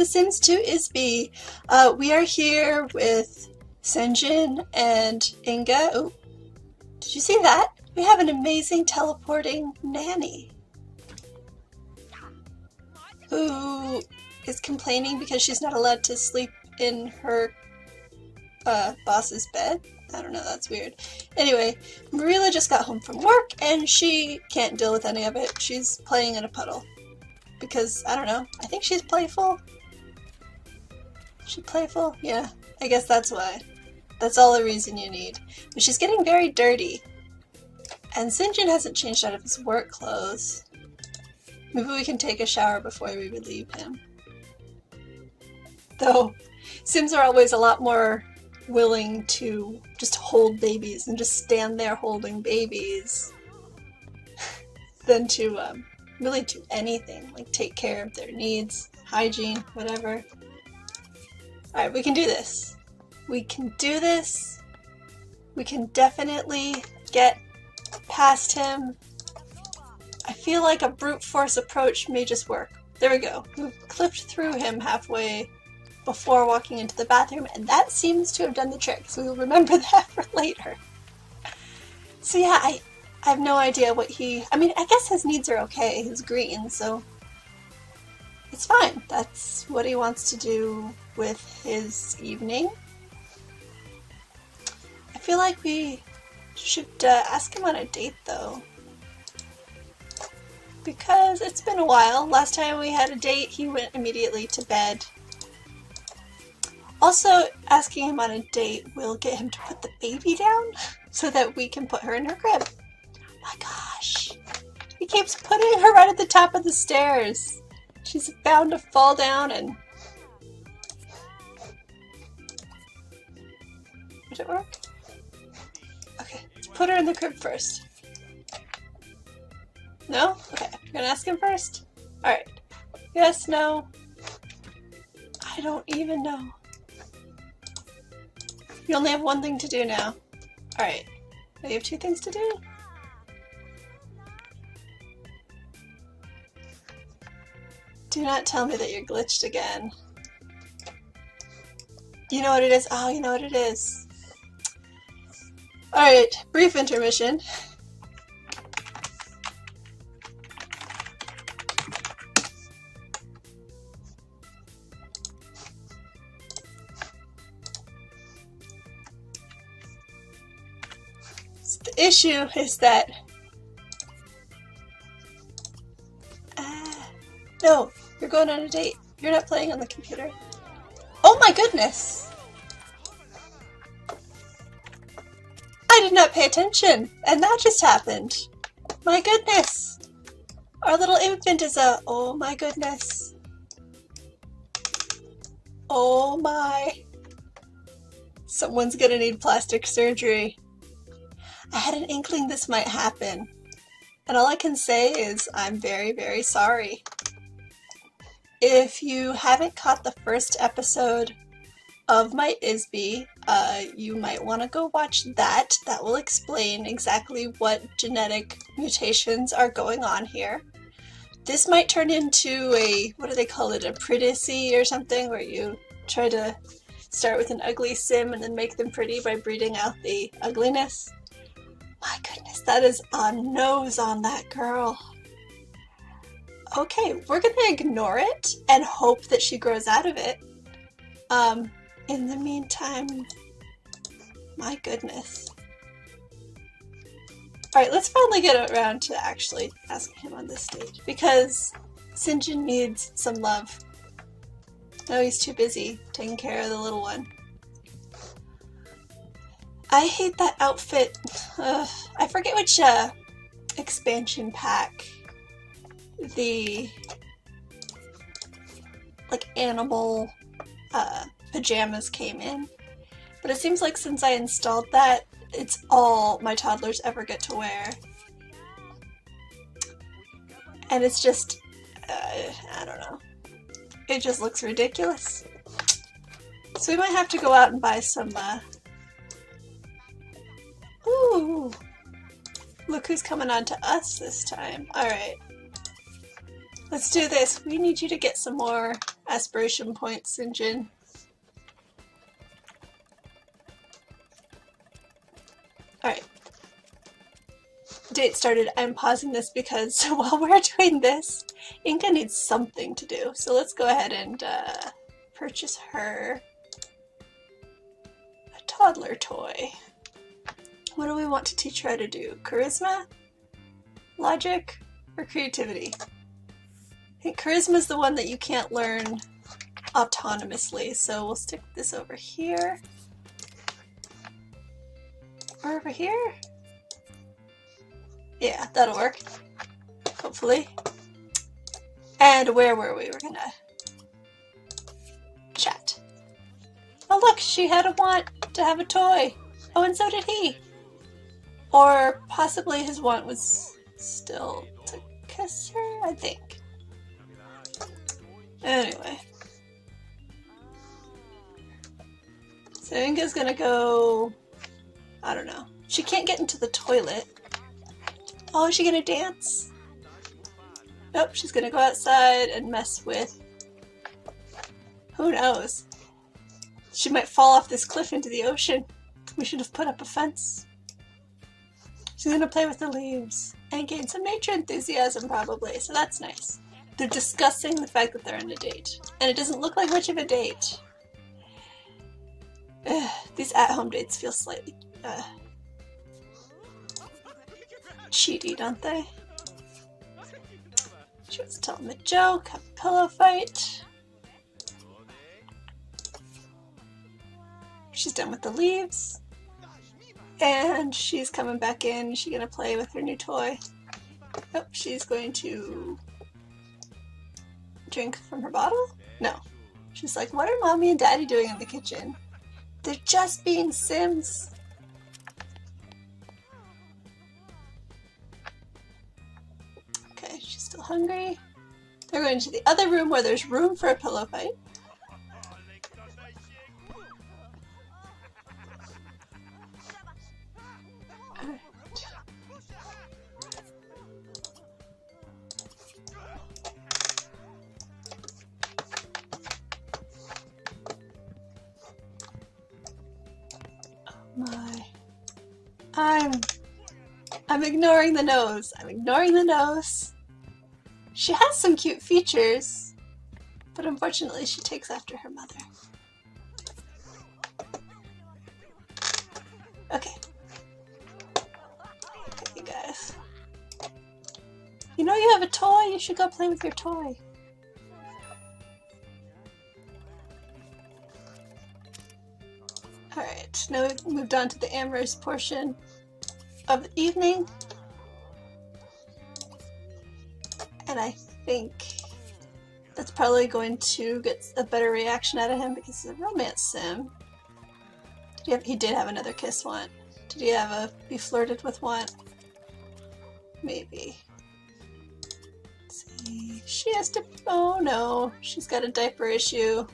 Sims 2 ISBI. We are here with Sinjin and Inge. Oh, did you see that? We have an amazing teleporting nanny who is complaining because she's not allowed to sleep in her boss's bed. I don't know, that's weird. Anyway, Marilla just got home from work and she can't deal with any of it. She's playing in a puddle. Because, I don't know, I think she's playful. Is she playful? Yeah, I guess that's why. That's all the reason you need. But she's getting very dirty. And Sinjin hasn't changed out of his work clothes. Maybe we can take a shower before we relieve him. Though, Sims are always a lot more willing to just hold babies and just stand there holding babies than to really do anything, like take care of their needs, hygiene, whatever. Alright, we can do this. We can do this. We can definitely get past him. I feel like a brute force approach may just work. There we go. We've clipped through him halfway before walking into the bathroom, and that seems to have done the trick, so we'll remember that for later. So yeah, I have no idea what I mean, I guess his needs are okay. He's green, so it's fine. That's what he wants to do with his evening. I feel like we should ask him on a date, though. Because it's been a while. Last time we had a date, he went immediately to bed. Also, asking him on a date will get him to put the baby down so that we can put her in her crib. Oh my gosh. He keeps putting her right at the top of the stairs. She's bound to fall down and... Did it work? Okay, let's put her in the crib first. No? Okay, you're gonna ask him first? Alright. Yes, no. I don't even know. You only have one thing to do now. Alright. Now you have two things to do? Do not tell me that you're glitched again. You know what it is? Oh, you know what it is. Alright, brief intermission. The issue is that no, you're going on a date. You're not playing on the computer. Oh my goodness! I did not pay attention, and that just happened. My goodness! Our little infant is oh my goodness. Oh my. Someone's gonna need plastic surgery. I had an inkling this might happen, and all I can say is I'm very, very sorry. If you haven't caught the first episode of my ISBI, you might want to go watch that. That will explain exactly what genetic mutations are going on here. This might turn into a, what do they call it, a predacy or something, where you try to start with an ugly sim and then make them pretty by breeding out the ugliness. My goodness, that is a nose on that girl. Okay, we're gonna ignore it and hope that she grows out of it. In the meantime, my goodness. Alright, let's finally get around to actually asking him on this stage, because Sinjin needs some love. No, he's too busy taking care of the little one. I hate that outfit. I forget which expansion pack the like animal pajamas came in, but it seems like since I installed that, it's all my toddlers ever get to wear, and it's just I don't know, it just looks ridiculous. So we might have to go out and buy some ooh, look who's coming on to us this time. Alright. Let's do this. We need you to get some more aspiration points, Inge. Alright. Date started. I'm pausing this because while we're doing this, Inge needs something to do. So let's go ahead and purchase her a toddler toy. What do we want to teach her how to do? Charisma? Logic? Or creativity? I think charisma is the one that you can't learn autonomously, so we'll stick this over here. Or over here? Yeah, that'll work. Hopefully. And where were we? We're gonna chat. Oh look, she had a want to have a toy. Oh, and so did he. Or possibly his want was still to kiss her, I think. Anyway. So Inge's gonna go... I don't know. She can't get into the toilet. Oh, is she gonna dance? Nope, she's gonna go outside and mess with... Who knows? She might fall off this cliff into the ocean. We should have put up a fence. She's gonna play with the leaves and gain some nature enthusiasm probably, so that's nice. They're discussing the fact that they're on a date. And it doesn't look like much of a date. These at-home dates feel slightly cheaty, don't they? She wants to tell him a joke, have a pillow fight. She's done with the leaves. And she's coming back in. Is she gonna play with her new toy? Nope, she's going to drink from her bottle? No. She's like, what are mommy and daddy doing in the kitchen? They're just being Sims. Okay, she's still hungry. They're going to the other room where there's room for a pillow fight. I'm ignoring the nose. I'm ignoring the nose. She has some cute features, but unfortunately she takes after her mother. Okay. Okay, you guys. You know you have a toy? You should go play with your toy. Alright, now we've moved on to the amorous portion of the evening. And I think that's probably going to get a better reaction out of him because he's a romance sim. He did have another kiss want. Did he have a be flirted with want? Maybe. Let's see. She has to... Oh no, she's got a diaper issue.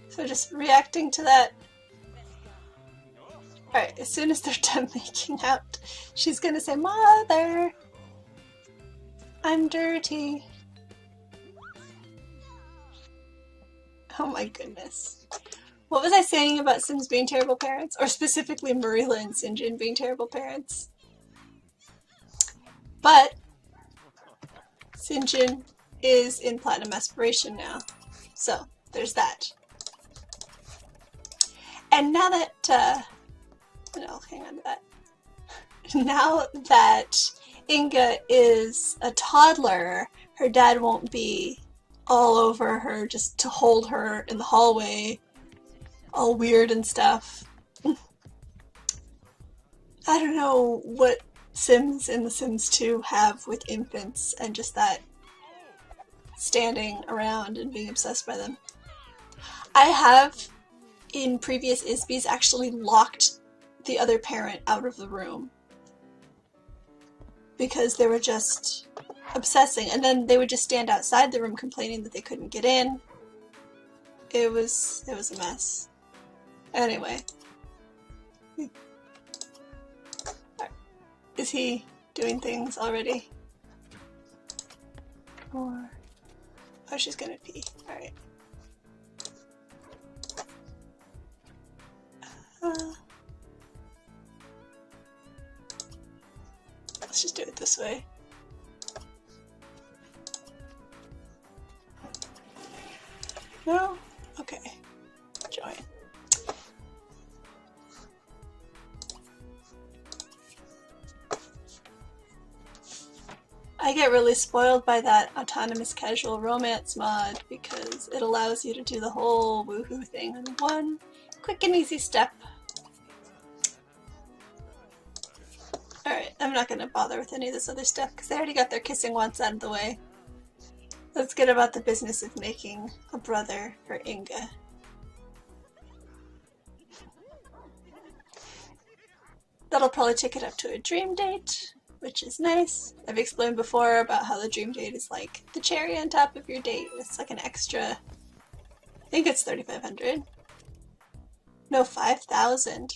So just reacting to that. Alright, as soon as they're done making out, she's gonna say, Mother! I'm dirty. Oh my goodness. What was I saying about Sims being terrible parents? Or specifically Marilla and Sinjin being terrible parents? But Sinjin is in Platinum Aspiration now. So, there's that. And now that, no, hang on to that. Now that Inge is a toddler, her dad won't be all over her just to hold her in the hallway, all weird and stuff. I don't know what Sims in The Sims 2 have with infants and just that standing around and being obsessed by them. I have, in previous ISBIs, actually locked the other parent out of the room because they were just obsessing, and then they would just stand outside the room complaining that they couldn't get in. It was a mess. Anyway. Is he doing things already? Or, oh, she's gonna pee. Alright. Let's just do it this way. No? Okay. Join. I get really spoiled by that autonomous casual romance mod because it allows you to do the whole woohoo thing in one quick and easy step. Alright, I'm not going to bother with any of this other stuff because they already got their kissing once out of the way. Let's get about the business of making a brother for Inge. That'll probably take it up to a dream date, which is nice. I've explained before about how the dream date is like the cherry on top of your date. It's like an extra, I think it's 3,500. No, 5,000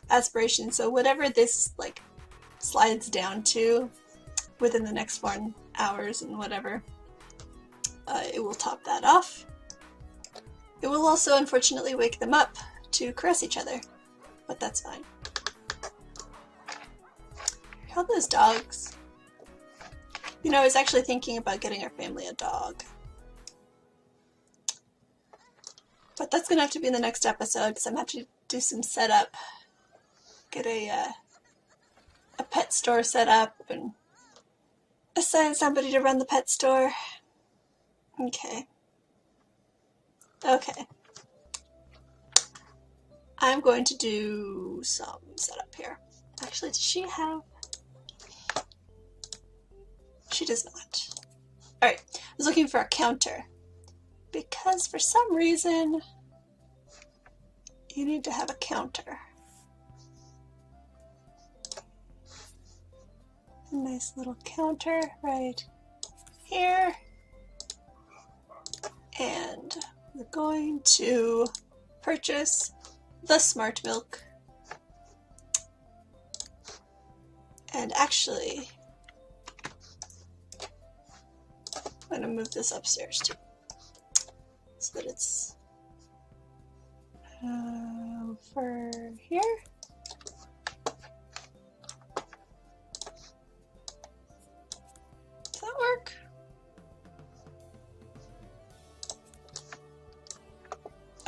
aspirations. So whatever this like slides down to within the next 4 hours and whatever, it will top that off. It will also unfortunately wake them up to caress each other, but that's fine. How those dogs? You know, I was actually thinking about getting our family a dog. But that's gonna have to be in the next episode because I'm gonna have to do some setup. Get a pet store set up and assign somebody to run the pet store. Okay. Okay. I'm going to do some setup here. Actually, does she have... She does not. Alright, I was looking for a counter. Because for some reason, you need to have a counter. A nice little counter right here. And we're going to purchase the smart milk. And actually, I'm going to move this upstairs too, so that it's over here. Does that work?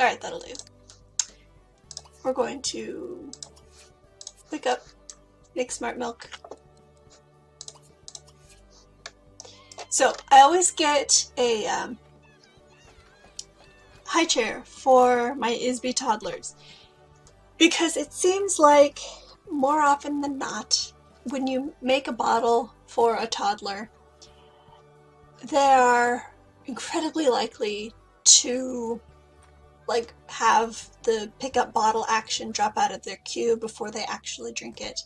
Alright, that'll do. We're going to wake up, make smart milk. So I always get a high chair for my ISBI toddlers because it seems like more often than not, when you make a bottle for a toddler, they are incredibly likely to like have the pick up bottle action drop out of their queue before they actually drink it.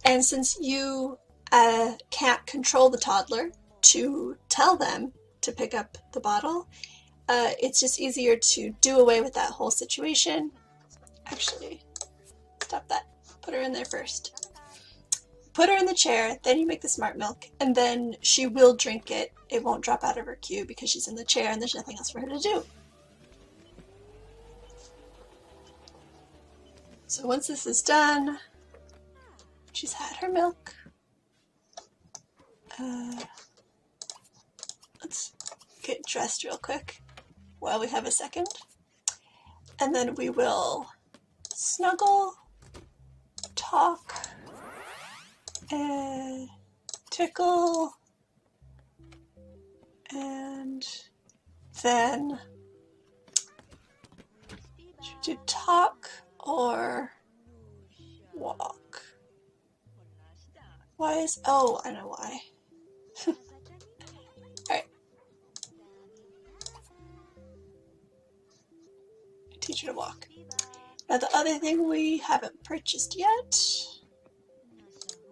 And since you can't control the toddler to tell them to pick up the bottle, it's just easier to do away with that whole situation. Actually, stop that. Put her in there first. Put her in the chair, then you make the smart milk, and then she will drink it. It won't drop out of her queue because she's in the chair and there's nothing else for her to do. So once this is done, she's had her milk. Let's get dressed real quick while we have a second. And then we will snuggle, talk, and tickle, and then should we do talk or walk? Why is... Oh, I know why. Alright. Teach her to walk. Now the other thing we haven't purchased yet,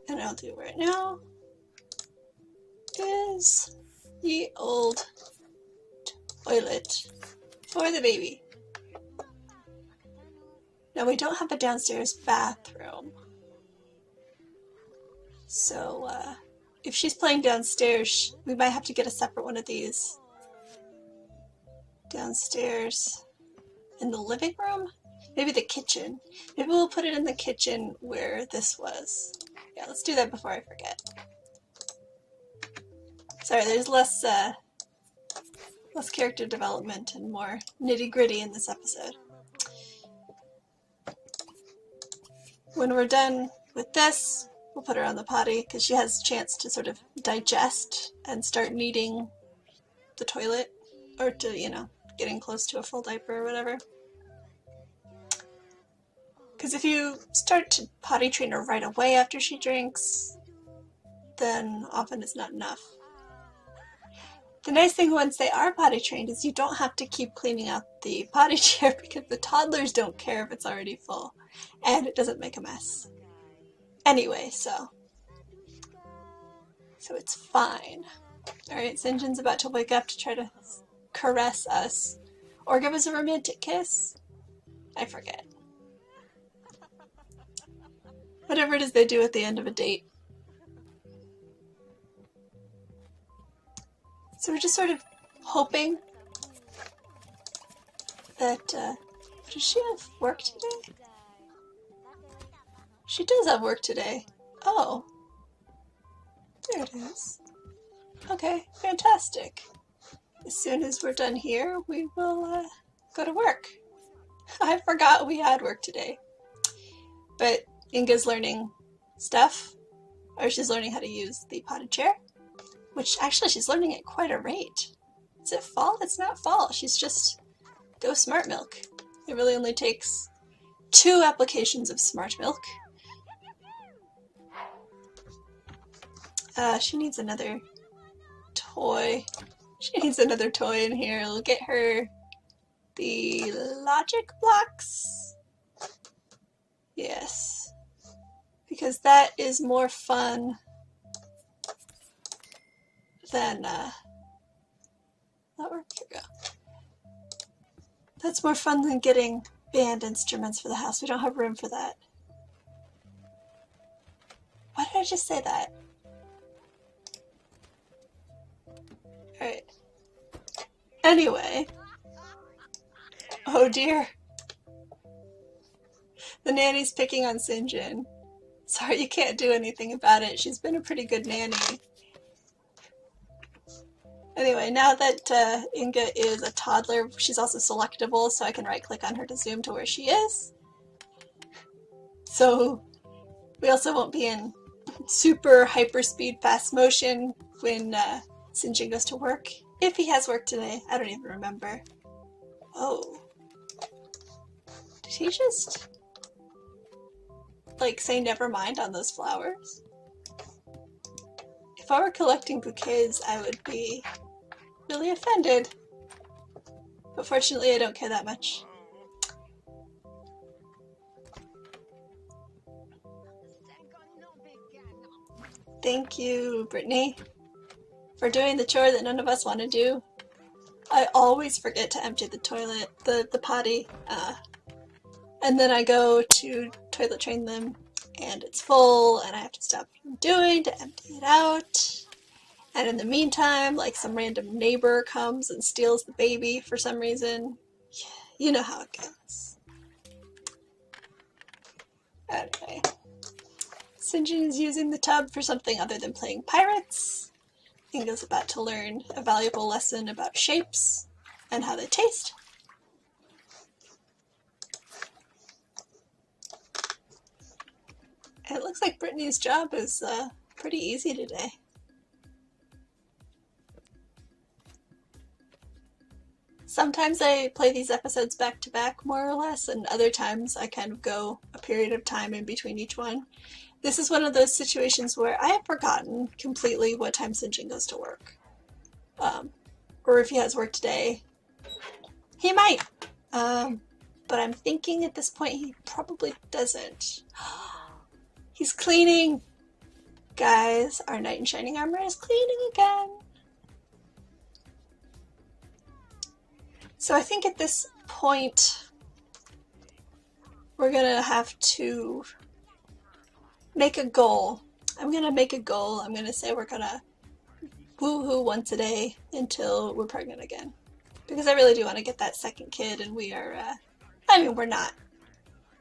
and I'll do right now, is the old toilet for the baby. Now we don't have a downstairs bathroom, so if she's playing downstairs, we might have to get a separate one of these. Downstairs in the living room? Maybe the kitchen. Maybe we'll put it in the kitchen where this was. Yeah, let's do that before I forget. Sorry, there's less character development and more nitty-gritty in this episode. When we're done with this, we'll put her on the potty because she has a chance to sort of digest and start needing the toilet, or to, you know, getting close to a full diaper or whatever. Because if you start to potty train her right away after she drinks, then often it's not enough. The nice thing once they are potty trained is you don't have to keep cleaning out the potty chair because the toddlers don't care if it's already full and it doesn't make a mess. Anyway, so it's fine. Alright, Sinjin's about to wake up to try to caress us or give us a romantic kiss. I forget. Whatever it is they do at the end of a date. So we're just sort of hoping that, does she have work today? She does have work today. Oh. There it is. Okay, fantastic. As soon as we're done here, we will go to work. I forgot we had work today. But Inge's learning stuff, or she's learning how to use the potted chair. Which, actually, she's learning at quite a rate. Is it fall? It's not fall. She's just go Smart Milk. It really only takes 2 applications of Smart Milk. She needs another toy. She needs another toy in here. We'll get her the logic blocks. Yes. Because that is more fun than, that worked? Here we go. That's more fun than getting band instruments for the house. We don't have room for that. Why did I just say that? Alright. Anyway. Oh dear. The nanny's picking on Sinjin. Sorry, you can't do anything about it. She's been a pretty good nanny. Anyway, now that Inge is a toddler, she's also selectable, so I can right-click on her to zoom to where she is. So we also won't be in super hyper-speed fast motion when Sinjin goes to work. If he has work today, I don't even remember. Oh. Did he just, like, say never mind on those flowers? If I were collecting bouquets, I would be really offended. But fortunately, I don't care that much. Thank you, Brittany, for doing the chore that none of us want to do. I always forget to empty the toilet, the potty, and then I go to toilet train them, and it's full, and I have to stop what I'm doing to empty it out. And in the meantime, like, some random neighbor comes and steals the baby for some reason. Yeah, you know how it goes. Anyway. Sinjin is using the tub for something other than playing pirates. Inge's about to learn a valuable lesson about shapes and how they taste. And it looks like Brittany's job is pretty easy today. Sometimes I play these episodes back to back, more or less, and other times I kind of go a period of time in between each one. This is one of those situations where I have forgotten completely what time Sinjin goes to work. Or if he has work today. He might! But I'm thinking at this point he probably doesn't. He's cleaning! Guys, our knight in shining armor is cleaning again! So I think at this point, we're gonna have to make a goal I'm gonna make a goal. I'm gonna say we're gonna woohoo once a day until we're pregnant again. Because I really do want to get that second kid, and we are, I mean, we're not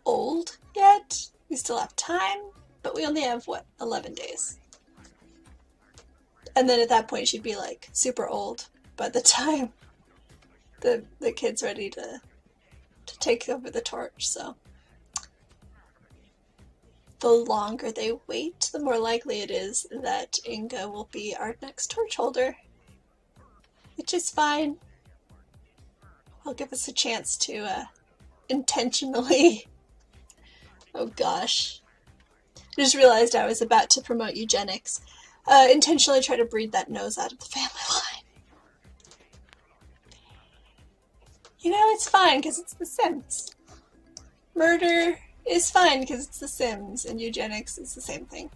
old yet. We still have time, but we only have, what, 11 days. And then at that point she'd be like super old by the time the kid's ready to take over the torch, so. The longer they wait, the more likely it is that Inge will be our next torch holder. Which is fine. Will give us a chance to intentionally... Oh gosh. I just realized I was about to promote eugenics. Intentionally try to breed that nose out of the family line. You know, it's fine because it's The Sims. Murder is fine because it's The Sims, and eugenics is the same thing.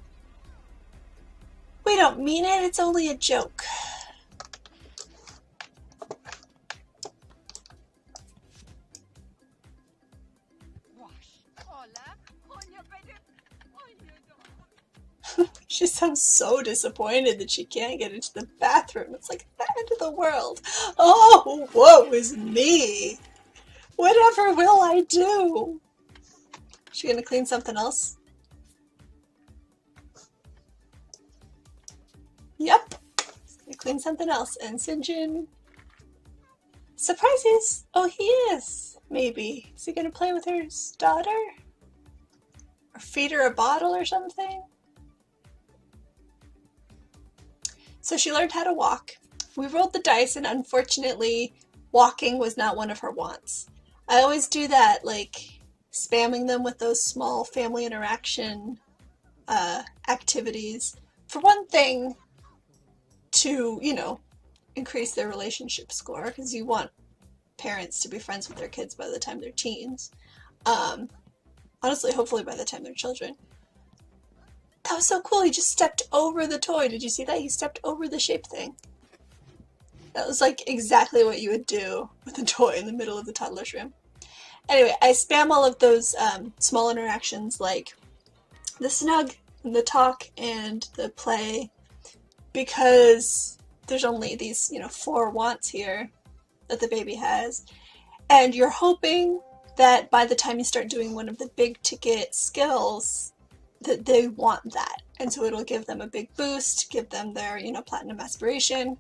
We don't mean it, it's only a joke. She sounds so disappointed that she can't get into the bathroom. It's like the end of the world. Oh, woe is me. Whatever will I do? Is she gonna clean something else? Yep. Gonna clean something else. And Sinjin... Surprises! Oh, he is. Maybe. Is he gonna play with her daughter? Or feed her a bottle or something? So she learned how to walk. We rolled the dice, and unfortunately, walking was not one of her wants. I always do that, like, spamming them with those small family interaction activities. For one thing, to, you know, increase their relationship score, because you want parents to be friends with their kids by the time they're teens. Honestly, hopefully by the time they're children. That was so cool, he just stepped over the toy. Did you see that? He stepped over the shape thing. That was like exactly what you would do with a toy in the middle of the toddler's room. Anyway, I spam all of those small interactions like the snug, and the talk, and the play, because there's only these, you know, 4 wants here that the baby has. And you're hoping that by the time you start doing one of the big ticket skills, that they want that. And so it'll give them a big boost, give them their, you know, platinum aspiration.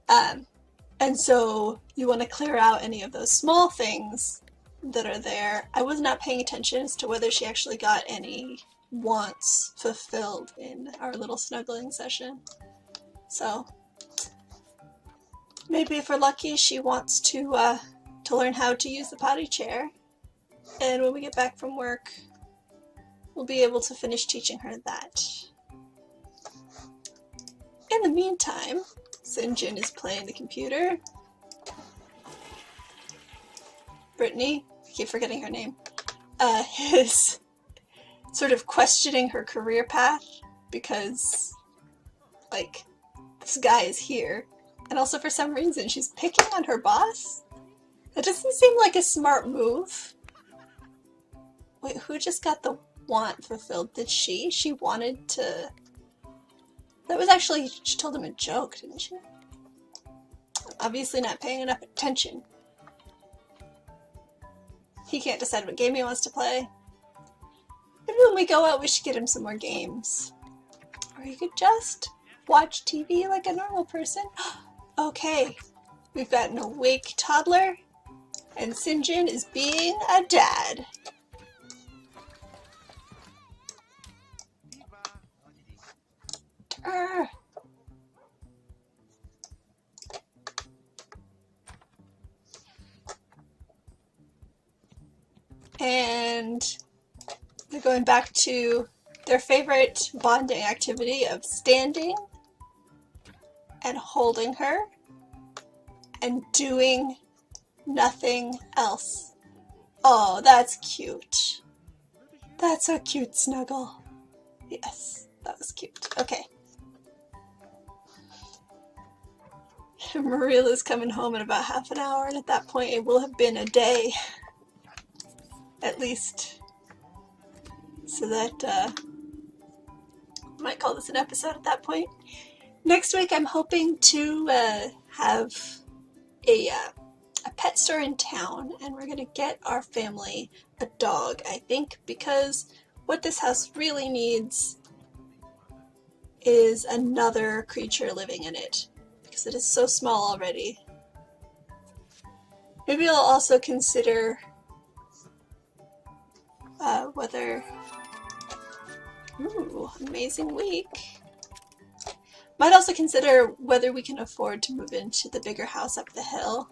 And so you want to clear out any of those small things that are there. I was not paying attention as to whether she actually got any wants fulfilled in our little snuggling session. So maybe if we're lucky, she wants to learn how to use the potty chair. And when we get back from work, we'll be able to finish teaching her that. In the meantime, Sinjin is playing the computer. Brittany, I keep forgetting her name, is sort of questioning her career path because, like, this guy is here. And also for some reason she's picking on her boss? That doesn't seem like a smart move. Wait, who just got the want fulfilled? Did she? She wanted to... That was actually... She told him a joke, didn't she? Obviously not paying enough attention. He can't decide what game he wants to play. Maybe when we go out we should get him some more games. Or he could just watch TV like a normal person. Okay, we've got an awake toddler, and Sinjin is being a dad. And they're going back to their favorite bonding activity of standing and holding her and doing nothing else. Oh, that's cute. That's a cute snuggle. Yes, that was cute. Okay. Marila's coming home in about half an hour, and at that point it will have been a day. At least. So that might call this an episode at that point. Next week I'm hoping to have a pet store in town, and we're gonna get our family a dog, I think, because what this house really needs is another creature living in it, because it is so small already. Maybe I'll also consider whether... Ooh, amazing week. Might also consider whether we can afford to move into the bigger house up the hill.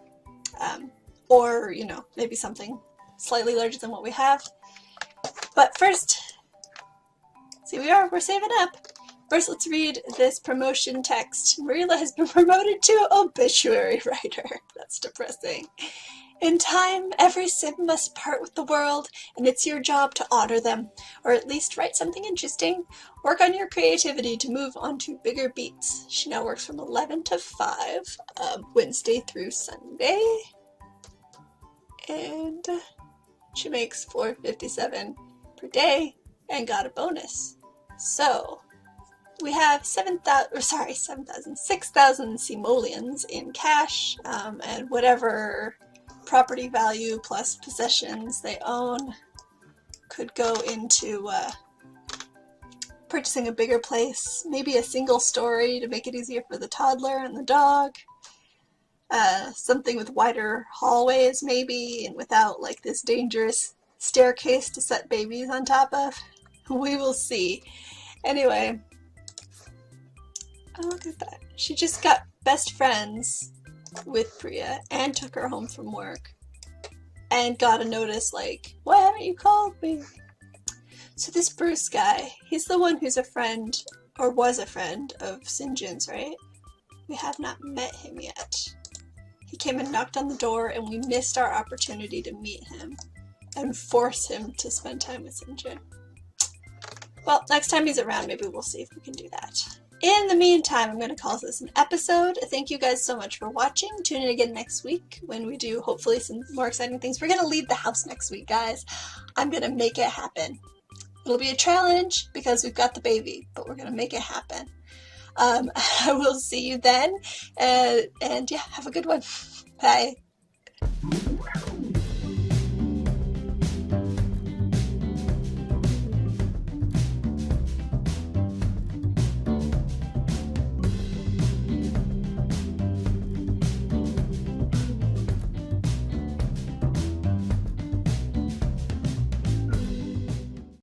Or, you know, maybe something slightly larger than what we have. But first, see, we're saving up. First, let's read this promotion text. Marilla has been promoted to obituary writer. That's depressing. In time, every sim must part with the world, and it's your job to honor them, or at least write something interesting. Work on your creativity to move on to bigger beats. She now works from 11 to 5, Wednesday through Sunday. And she makes $4.57 per day and got a bonus. So we have 6,000 simoleons in cash, and whatever property value plus possessions they own could go into purchasing a bigger place, maybe a single story to make it easier for the toddler and the dog, something with wider hallways maybe, and without like this dangerous staircase to set babies on top of. We will see. Anyway, oh, look at that. She just got best friends with Priya and took her home from work and got a notice like, why haven't you called me? So this Bruce guy, he's the one who's a friend, or was a friend, of Sinjin's, right? We have not met him yet. He came and knocked on the door, and we missed our opportunity to meet him and force him to spend time with Sinjin. Well, next time he's around, maybe we'll see if we can do that. In the meantime, I'm going to call this an episode. Thank you guys so much for watching. Tune in again next week when we do, hopefully, some more exciting things. We're going to leave the house next week, guys. I'm going to make it happen. It'll be a challenge because we've got the baby, but we're going to make it happen. I will see you then. And yeah, have a good one. Bye.